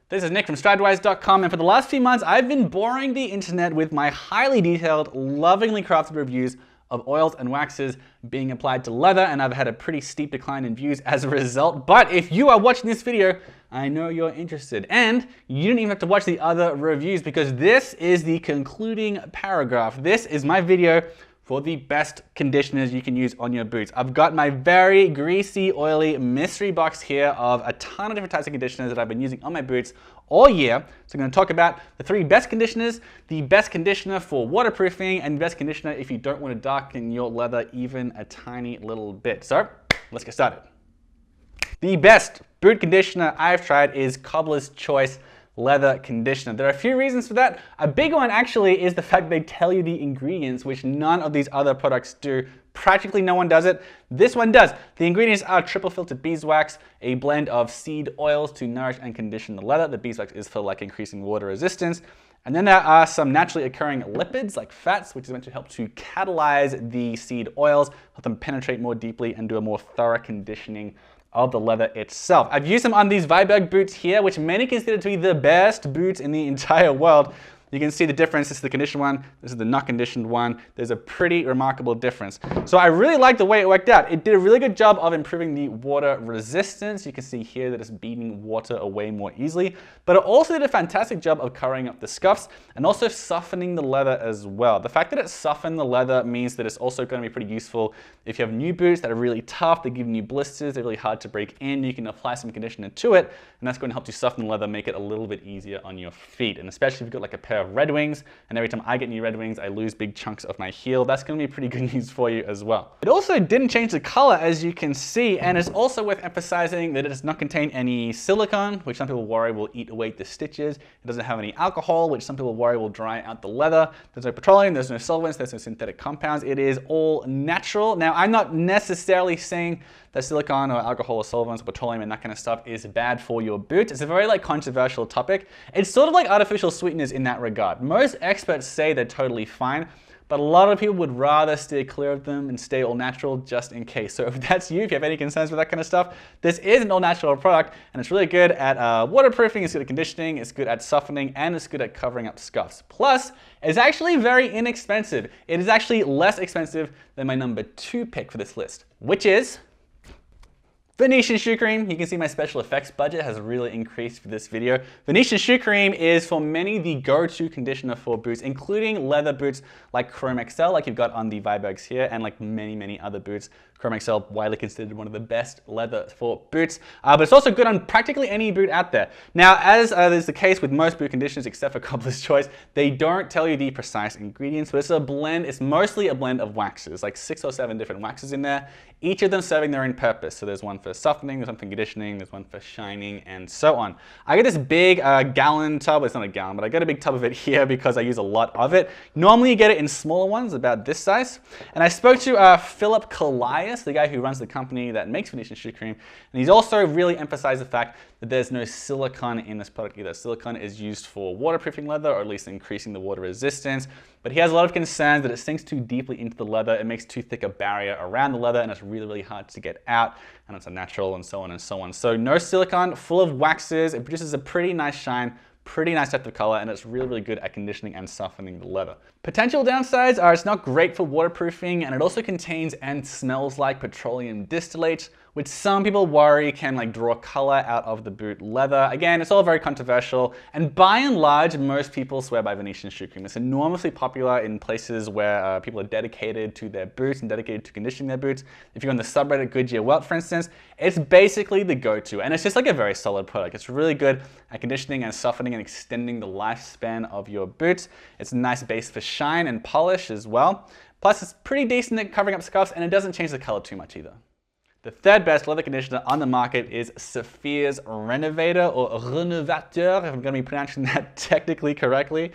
This is Nick from Stridewise.com, and for the last few months I've been boring the internet with my highly detailed, lovingly crafted reviews of oils and waxes being applied to leather, and I've had a pretty steep decline in views as a result. But if you are watching this video, I know you're interested, and you didn't even have to watch the other reviews because this is the concluding paragraph. This is my video for the best conditioners you can use on your boots. I've got my very greasy, oily mystery box here of a ton of different types of conditioners that I've been using on my boots all year. So I'm gonna talk about the 3 best conditioners, the best conditioner for waterproofing, and the best conditioner if you don't want to darken your leather even a tiny little bit. So let's get started. The best boot conditioner I've tried is Cobbler's Choice leather conditioner. There are a few reasons for that. A big one actually is the fact they tell you the ingredients, which none of these other products do. Practically no one does it. This one does. The ingredients are triple filtered beeswax, a blend of seed oils to nourish and condition the leather. The beeswax is for like increasing water resistance. And then there are some naturally occurring lipids like fats, which is meant to help to catalyze the seed oils, help them penetrate more deeply and do a more thorough conditioning of the leather itself. I've used them on these Viberg boots here, which many consider to be the best boots in the entire world. You can see the difference. This is the conditioned one. This is the not conditioned one. There's a pretty remarkable difference. So I really like the way it worked out. It did a really good job of improving the water resistance. You can see here that it's beating water away more easily, but it also did a fantastic job of covering up the scuffs and also softening the leather as well. The fact that it softened the leather means that it's also going to be pretty useful if you have new boots that are really tough, they give you blisters, they're really hard to break in. You can apply some conditioner to it, and that's going to help you soften the leather, make it a little bit easier on your feet. And especially if you've got like a pair of Red Wings, and every time I get new Red Wings, I lose big chunks of my heel. That's going to be pretty good news for you as well. It also didn't change the color, as you can see, and it's also worth emphasizing that it does not contain any silicone, which some people worry will eat away the stitches. It doesn't have any alcohol, which some people worry will dry out the leather. There's no petroleum, there's no solvents, there's no synthetic compounds. It is all natural. Now, I'm not necessarily saying that silicone or alcohol or solvents or petroleum and that kind of stuff is bad for your boots. It's a very controversial topic. It's sort of like artificial sweeteners in that regard. Most experts say they're totally fine, but a lot of people would rather steer clear of them and stay all natural just in case. So if that's you, if you have any concerns with that kind of stuff, this is an all natural product, and it's really good at waterproofing, it's good at conditioning, it's good at softening, and it's good at covering up scuffs. Plus, it's actually very inexpensive. It is actually less expensive than my number 2 pick for this list, which is Venetian shoe cream. You can see my special effects budget has really increased for this video. Venetian shoe cream is for many the go-to conditioner for boots, including leather boots like Chrome XL, like you've got on the Vibergs here, and like many other boots. Chrome XL widely considered one of the best leather for boots, but it's also good on practically any boot out there. Now, as is the case with most boot conditioners except for Cobbler's Choice, they don't tell you the precise ingredients, but it's a blend. It's mostly a blend of waxes, like 6 or 7 different waxes in there, each of them serving their own purpose. So there's one for softening, there's one for conditioning, there's one for shining, and so on. I get this big gallon tub. It's not a gallon, but I got a big tub of it here because I use a lot of it. Normally you get it in smaller ones, about this size. And I spoke to Philip Callias, the guy who runs the company that makes Venetian shoe cream, and he's also really emphasized the fact that there's no silicone in this product either. Silicone is used for waterproofing leather, or at least increasing the water resistance, but he has a lot of concerns that it sinks too deeply into the leather, it makes too thick a barrier around the leather, and it's really hard to get out, and it's unnatural, and so on and so on. So no silicone, full of waxes. It produces a pretty nice shine, pretty nice depth of color, and it's really good at conditioning and softening the leather. Potential downsides are it's not great for waterproofing, and it also contains and smells like petroleum distillate, which some people worry can draw color out of the boot leather. Again, it's all very controversial, and by and large, most people swear by Venetian shoe cream. It's enormously popular in places where people are dedicated to their boots and dedicated to conditioning their boots. If you're on the subreddit Goodyear Welt, for instance, it's basically the go-to, and it's just like a very solid product. It's really good at conditioning and softening and extending the lifespan of your boots. It's a nice base for shine and polish as well. Plus, it's pretty decent at covering up scuffs, and it doesn't change the color too much either. The 3rd best leather conditioner on the market is Phears Renovator, or Renovateur, if I'm going to be pronouncing that technically correctly.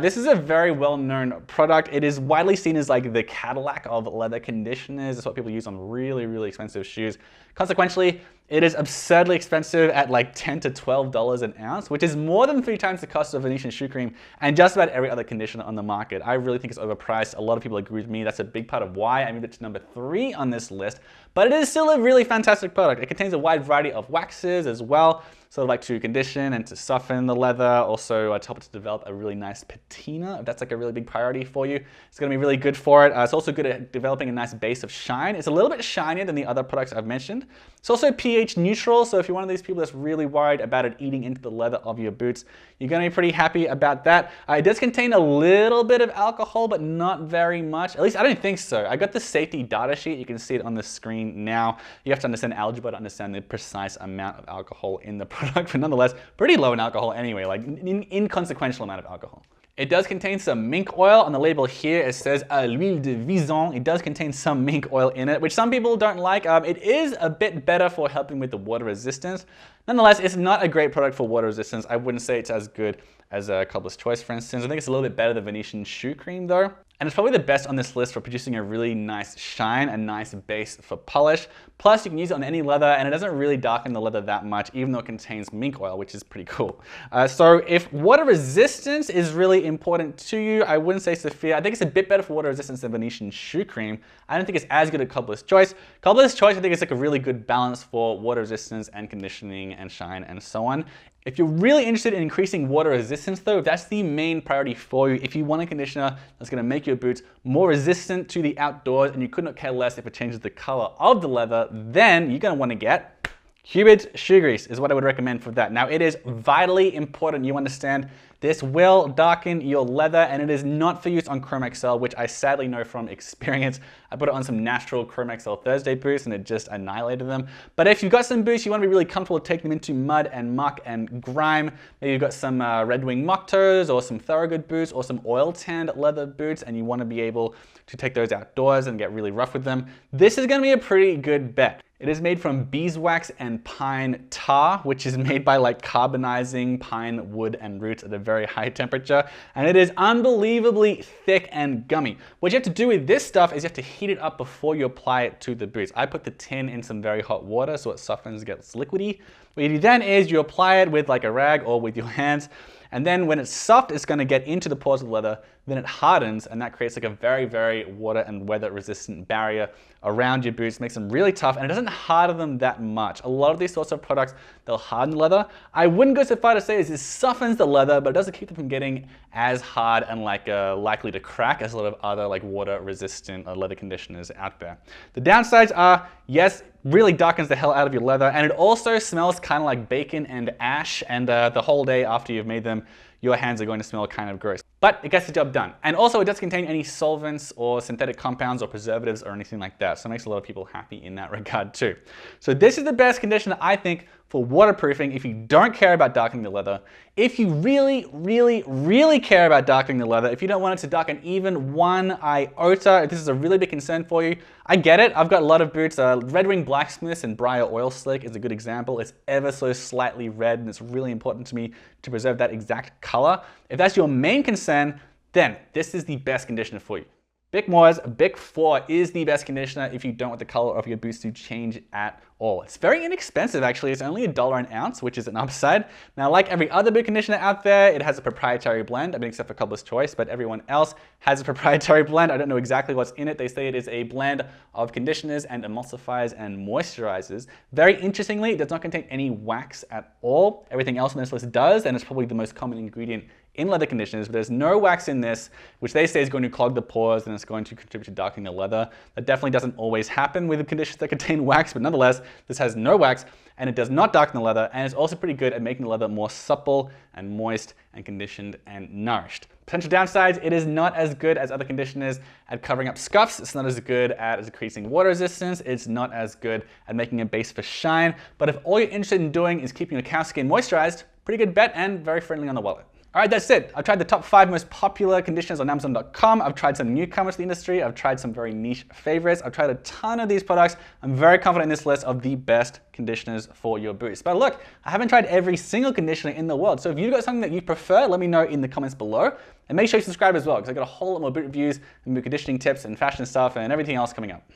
This is a very well-known product. It is widely seen as like the Cadillac of leather conditioners. It's what people use on really expensive shoes. Consequently, it is absurdly expensive at like $10 to $12 an ounce, which is more than 3 times the cost of Venetian shoe cream and just about every other conditioner on the market. I really think it's overpriced. A lot of people agree with me. That's a big part of why I moved it to number 3 on this list, but it is still a really fantastic product. It contains a wide variety of waxes as well. sort of like to condition and to soften the leather, also to help it to develop a really nice patina, if that's like a really big priority for you. It's going to be really good for it. It's also good at developing a nice base of shine. It's a little bit shinier than the other products I've mentioned. It's also pH neutral, so if you're one of these people that's really worried about it eating into the leather of your boots, you're going to be pretty happy about that. It does contain a little bit of alcohol, but not very much. At least I don't think so. I got the safety data sheet. You can see it on the screen now. You have to understand algebra to understand the precise amount of alcohol in the product, but nonetheless, pretty low in alcohol anyway, like an inconsequential amount of alcohol. It does contain some mink oil. On the label here, it says l'huile de vison. It does contain some mink oil in it, which some people don't like. It is a bit better for helping with the water resistance. Nonetheless, it's not a great product for water resistance. I wouldn't say it's as good as a Kabbalists Choice, for instance. I think it's a little bit better than Venetian shoe cream though. And it's probably the best on this list for producing a really nice shine, a nice base for polish. Plus, you can use it on any leather, and it doesn't really darken the leather that much, even though it contains mink oil, which is pretty cool. So if water resistance is really important to you, I wouldn't say Sophia. I think it's a bit better for water resistance than Venetian shoe cream. I don't think it's as good as Kabbalists Choice. Kabbalists Choice, I think it's like a really good balance for water resistance and conditioning and shine and so on. If you're really interested in increasing water resistance though, if that's the main priority for you, if you want a conditioner that's going to make your boots more resistant to the outdoors and you could not care less if it changes the color of the leather, then you're going to want to get Cupid's shoe grease is what I would recommend for that. Now it is vitally important you understand this will darken your leather, and it is not for use on Chrome XL, which I sadly know from experience. I put it on some natural Chrome XL Thursday boots and it just annihilated them. But if you've got some boots you want to be really comfortable taking them into mud and muck and grime, maybe you've got some Red Wing mock toes or some Thorogood boots or some oil tanned leather boots and you want to be able to take those outdoors and get really rough with them, this is going to be a pretty good bet. It is made from beeswax and pine tar, which is made by like carbonizing pine wood and roots at a very high temperature. And it is unbelievably thick and gummy. What you have to do with this stuff is you have to heat it up before you apply it to the boots. I put the tin in some very hot water so it softens, gets liquidy. What you do then is you apply it with like a rag or with your hands. And then when it's soft, it's going to get into the pores of the leather, then it hardens, and that creates like a very, very water and weather resistant barrier around your boots, makes them really tough, and it doesn't harden them that much. A lot of these sorts of products, they'll harden leather. I wouldn't go so far to say it softens the leather, but it doesn't keep them from getting as hard and like likely to crack as a lot of other like water resistant leather conditioners out there. The downsides are, yes, really darkens the hell out of your leather, and it also smells kind of like bacon and ash, and the whole day after you've made them, your hands are going to smell kind of gross. But it gets the job done. And also it doesn't contain any solvents or synthetic compounds or preservatives or anything like that. So it makes a lot of people happy in that regard too. So this is the best conditioner, I think, for waterproofing if you don't care about darkening the leather. If you really, really, really care about darkening the leather, if you don't want it to darken even one iota, if this is a really big concern for you, I get it. I've got a lot of boots. Red Wing Blacksmiths and Briar Oil Slick is a good example. It's ever so slightly red, and it's really important to me to preserve that exact color. If that's your main concern, then this is the best conditioner for you. Vic Moore's Vic 4 is the best conditioner if you don't want the color of your boots to change at all. It's very inexpensive actually. It's only $1 an ounce, which is an upside. Now, like every other boot conditioner out there, it has a proprietary blend. I mean, except for Kabbalists Choice, but everyone else has a proprietary blend. I don't know exactly what's in it. They say it is a blend of conditioners and emulsifiers and moisturizers. Very interestingly, it does not contain any wax at all. Everything else on this list does, and it's probably the most common ingredient in leather conditioners, but there's no wax in this, which they say is going to clog the pores and it's going to contribute to darkening the leather. That definitely doesn't always happen with the conditioners that contain wax, but nonetheless, this has no wax and it does not darken the leather, and it's also pretty good at making the leather more supple and moist and conditioned and nourished. Potential downsides, it is not as good as other conditioners at covering up scuffs. It's not as good at increasing water resistance. It's not as good at making a base for shine. But if all you're interested in doing is keeping your cow skin moisturized, pretty good bet and very friendly on the wallet. All right, that's it. I've tried the top 5 most popular conditioners on Amazon.com. I've tried some newcomers to the industry. I've tried some very niche favorites. I've tried a ton of these products. I'm very confident in this list of the best conditioners for your boots. But look, I haven't tried every single conditioner in the world. So if you've got something that you prefer, let me know in the comments below. And make sure you subscribe as well, because I've got a whole lot more boot reviews and boot conditioning tips and fashion stuff and everything else coming up.